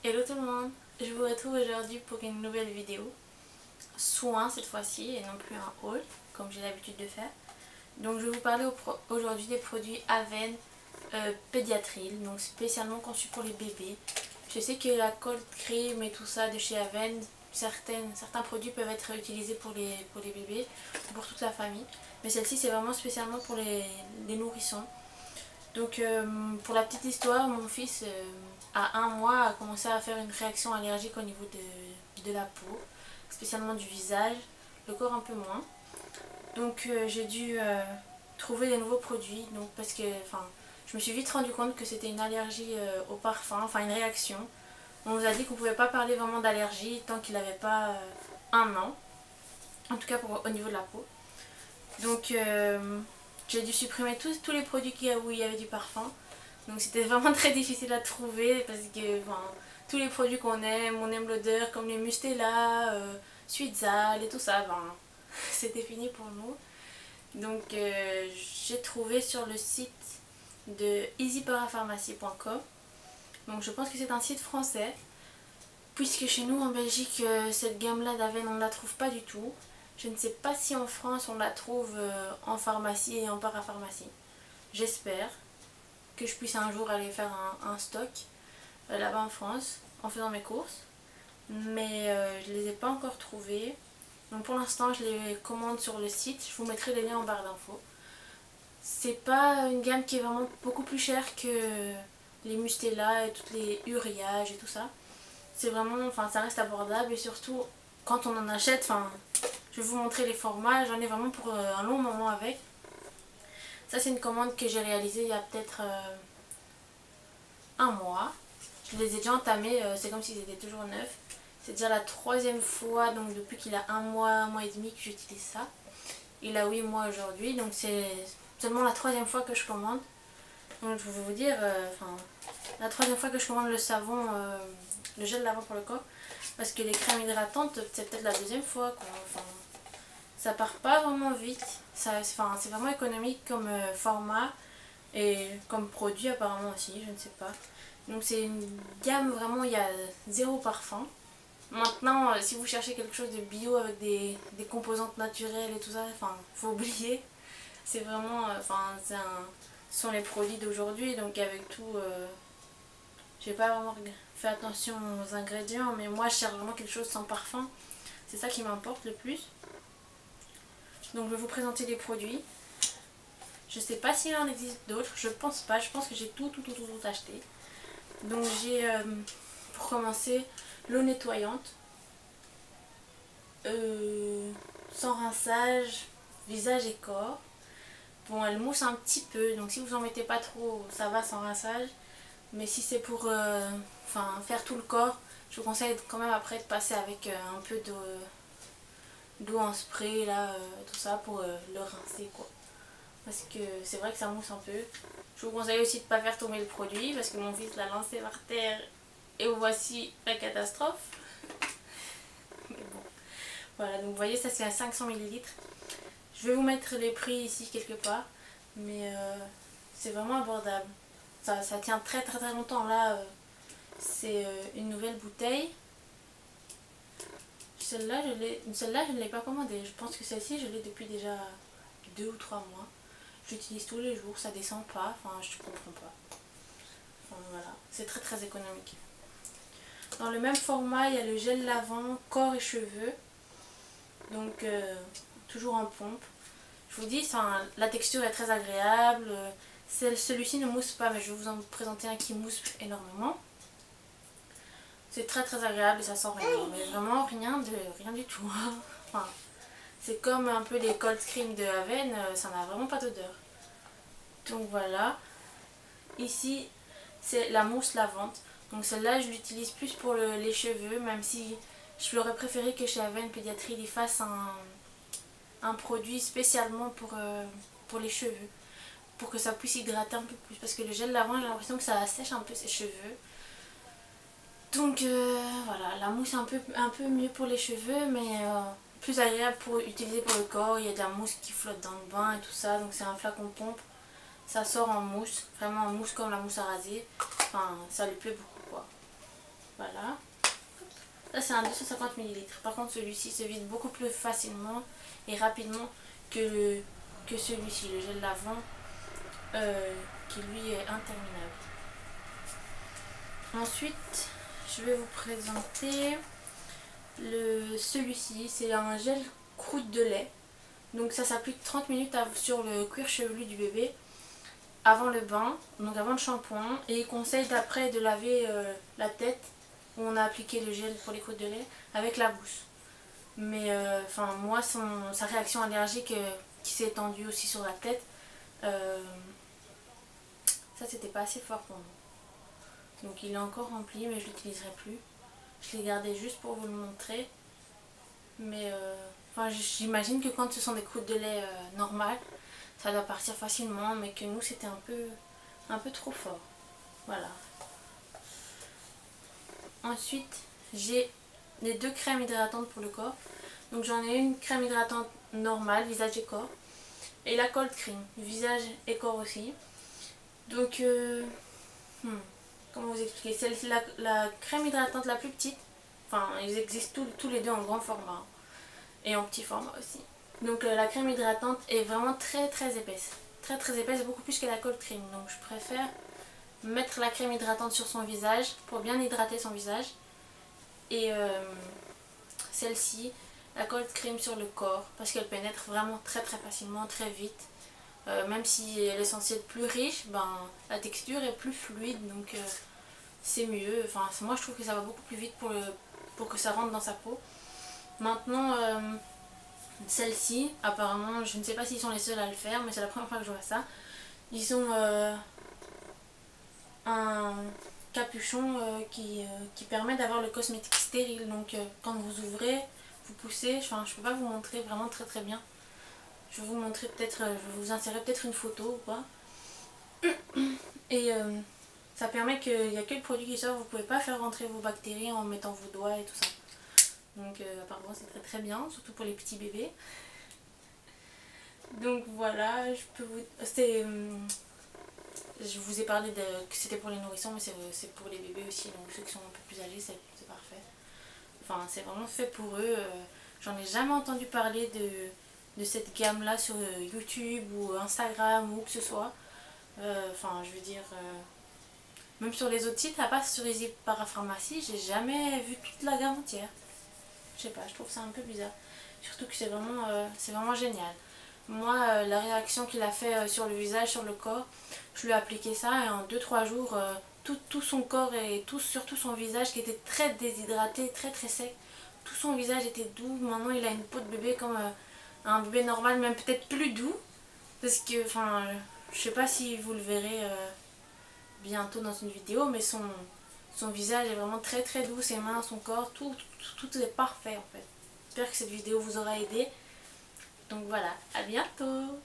Hello tout le monde, je vous retrouve aujourd'hui pour une nouvelle vidéo. Soin cette fois-ci et non plus un haul comme j'ai l'habitude de faire. Donc je vais vous parler aujourd'hui des produits Aven Pédiatril, donc spécialement conçus pour les bébés. Je sais que la cold cream et tout ça de chez Aven, certains produits peuvent être utilisés pour les bébés ou pour toute la famille. Mais celle-ci c'est vraiment spécialement pour les nourrissons. Donc pour la petite histoire, mon fils à 1 mois a commencé à faire une réaction allergique au niveau de la peau, spécialement du visage, le corps un peu moins. Donc j'ai dû trouver des nouveaux produits, donc parce que je me suis vite rendu compte que c'était une allergie au parfum, enfin une réaction. On nous a dit qu'on ne pouvait pas parler vraiment d'allergie tant qu'il n'avait pas 1 an, en tout cas au niveau de la peau. Donc j'ai dû supprimer tous les produits où il y avait du parfum. Donc c'était vraiment très difficile à trouver parce que tous les produits qu'on aime, on aime l'odeur comme les Mustela, Suitzal et tout ça, c'était fini pour nous. Donc j'ai trouvé sur le site de easyparapharmacie.com. Donc je pense que c'est un site français. Puisque chez nous en Belgique, cette gamme-là d'Aven, on ne la trouve pas du tout. Je ne sais pas si en France on la trouve en pharmacie et en parapharmacie. J'espère que je puisse un jour aller faire un stock là-bas en France en faisant mes courses. Mais je ne les ai pas encore trouvées. Donc pour l'instant je les commande sur le site. Je vous mettrai les liens en barre d'infos. C'est pas une gamme qui est vraiment beaucoup plus chère que les Mustela et toutes les Uriage et tout ça. C'est vraiment, ça reste abordable et surtout quand on en achète, je vais vous montrer les formats, j'en ai vraiment pour un long moment avec. Ça c'est une commande que j'ai réalisée il y a peut-être 1 mois. Je les ai déjà entamés, c'est comme s'ils étaient toujours neufs. C'est déjà la 3e fois, donc depuis qu'il a 1 mois et demi que j'utilise ça. Il a 8 mois aujourd'hui, donc c'est seulement la 3e fois que je commande. Donc je vais vous dire, la 3e fois que je commande le savon, le gel lavant pour le corps, parce que les crèmes hydratantes, c'est peut-être la 2e fois, quoi. Ça part pas vraiment vite, c'est vraiment économique comme format et comme produit apparemment aussi, je ne sais pas. Donc c'est une gamme vraiment, il y a 0 parfum. Maintenant, si vous cherchez quelque chose de bio avec des composantes naturelles et tout ça, faut oublier. C'est vraiment, ce sont les produits d'aujourd'hui, donc avec tout, j'ai pas vraiment fait attention aux ingrédients, mais moi je cherche vraiment quelque chose sans parfum. C'est ça qui m'importe le plus. Donc je vais vous présenter les produits. Je sais pas s'il en existe d'autres, je pense pas, je pense que j'ai tout acheté. Donc j'ai pour commencer l'eau nettoyante, sans rinçage, visage et corps. Bon, elle mousse un petit peu, donc si vous en mettez pas trop, ça va sans rinçage. Mais si c'est pour faire tout le corps, je vous conseille quand même après de passer avec un peu d'eau en spray, là, tout ça, pour le rincer, quoi. Parce que c'est vrai que ça mousse un peu. Je vous conseille aussi de ne pas faire tomber le produit, parce que mon fils l'a lancé par terre et voici la catastrophe. Mais bon, voilà, donc vous voyez, ça c'est à 500 ml. Je vais vous mettre les prix ici quelque part, mais c'est vraiment abordable. Ça tient très longtemps. Là, c'est une nouvelle bouteille. Celle-là, je ne l'ai pas commandée. Je pense que celle-ci, je l'ai depuis déjà 2 ou 3 mois. J'utilise tous les jours, ça descend pas. Je comprends pas. Voilà, c'est très économique. Dans le même format, il y a le gel lavant corps et cheveux. Donc, toujours en pompe. Je vous dis, la texture est très agréable. Celui-ci ne mousse pas, mais je vais vous en présenter un qui mousse énormément. C'est très agréable et ça sent rien, mais vraiment rien du tout. C'est comme un peu les cold cream de Aven, ça n'a vraiment pas d'odeur. Donc voilà. Ici, c'est la mousse lavante. Donc celle-là, je l'utilise plus pour les cheveux, même si je l'aurais préféré que chez Aven Pédiatrie, ils fassent un produit spécialement pour les cheveux. Pour que ça puisse hydrater un peu plus. Parce que le gel lavant, j'ai l'impression que ça sèche un peu ses cheveux. Donc voilà, la mousse un peu mieux pour les cheveux, mais plus agréable pour utiliser pour le corps. Il y a de la mousse qui flotte dans le bain et tout ça, donc c'est un flacon pompe. Ça sort en mousse, vraiment en mousse comme la mousse à raser. Ça lui plaît beaucoup, quoi. Voilà. Là c'est un 250 ml. Par contre celui-ci se vide beaucoup plus facilement et rapidement que celui-ci, le gel lavant, qui lui est interminable. Ensuite je vais vous présenter celui-ci. C'est un gel croûte de lait. Donc ça s'applique 30 minutes sur le cuir chevelu du bébé avant le bain, donc avant le shampoing. Et il conseille d'après de laver la tête où on a appliqué le gel pour les croûtes de lait avec la bouche. Mais enfin moi sa réaction allergique qui s'est étendue aussi sur la tête, ça c'était pas assez fort pour moi. Donc il est encore rempli mais je l'utiliserai plus. Je l'ai gardé juste pour vous le montrer. Mais enfin, j'imagine que quand ce sont des croûtes de lait normales, ça doit partir facilement, mais que nous c'était un peu trop fort. Voilà. Ensuite, j'ai les 2 crèmes hydratantes pour le corps. Donc j'en ai une crème hydratante normale, visage et corps, et la cold cream, visage et corps aussi. Donc, comment vous expliquer, celle-ci, la crème hydratante la plus petite, enfin ils existent tous les deux en grand format et en petit format aussi. Donc la crème hydratante est vraiment très épaisse. Très épaisse, beaucoup plus que la cold cream. Donc je préfère mettre la crème hydratante sur son visage pour bien hydrater son visage. Et celle-ci, la cold cream sur le corps, parce qu'elle pénètre vraiment très facilement, très vite. Même si elle est censée être plus riche, ben, la texture est plus fluide, donc c'est mieux. Enfin, moi je trouve que ça va beaucoup plus vite pour que ça rentre dans sa peau. Maintenant, celle-ci, apparemment, je ne sais pas s'ils sont les seuls à le faire, mais c'est la première fois que je vois ça. Ils ont un capuchon qui permet d'avoir le cosmétique stérile. Donc quand vous ouvrez, vous poussez, enfin je peux pas vous montrer vraiment très bien. Je vais vous montrer peut-être, je vais vous insérer peut-être une photo ou quoi. Et ça permet qu'il n'y a que le produit qui sort, vous pouvez pas faire rentrer vos bactéries en mettant vos doigts et tout ça. Donc apparemment c'est très bien, surtout pour les petits bébés. Donc voilà, je peux vous... je vous ai parlé que c'était pour les nourrissons, mais c'est pour les bébés aussi, donc ceux qui sont un peu plus âgés, c'est parfait. Enfin, c'est vraiment fait pour eux. J'en ai jamais entendu parler de cette gamme-là sur YouTube ou Instagram ou que ce soit. Enfin, je veux dire, même sur les autres sites, à part sur Easy Parapharmacie, j'ai jamais vu toute la gamme entière. Je sais pas, je trouve ça un peu bizarre. Surtout que c'est vraiment génial. Moi, la réaction qu'il a fait sur le visage, sur le corps, je lui ai appliqué ça et en 2-3 jours, tout son corps et surtout son visage qui était très déshydraté, très sec, tout son visage était doux. Maintenant, il a une peau de bébé comme un bébé normal, même peut-être plus doux. Parce que, enfin, je sais pas si vous le verrez bientôt dans une vidéo, mais son visage est vraiment très doux, ses mains, son corps, tout est parfait en fait. J'espère que cette vidéo vous aura aidé. Donc voilà, à bientôt!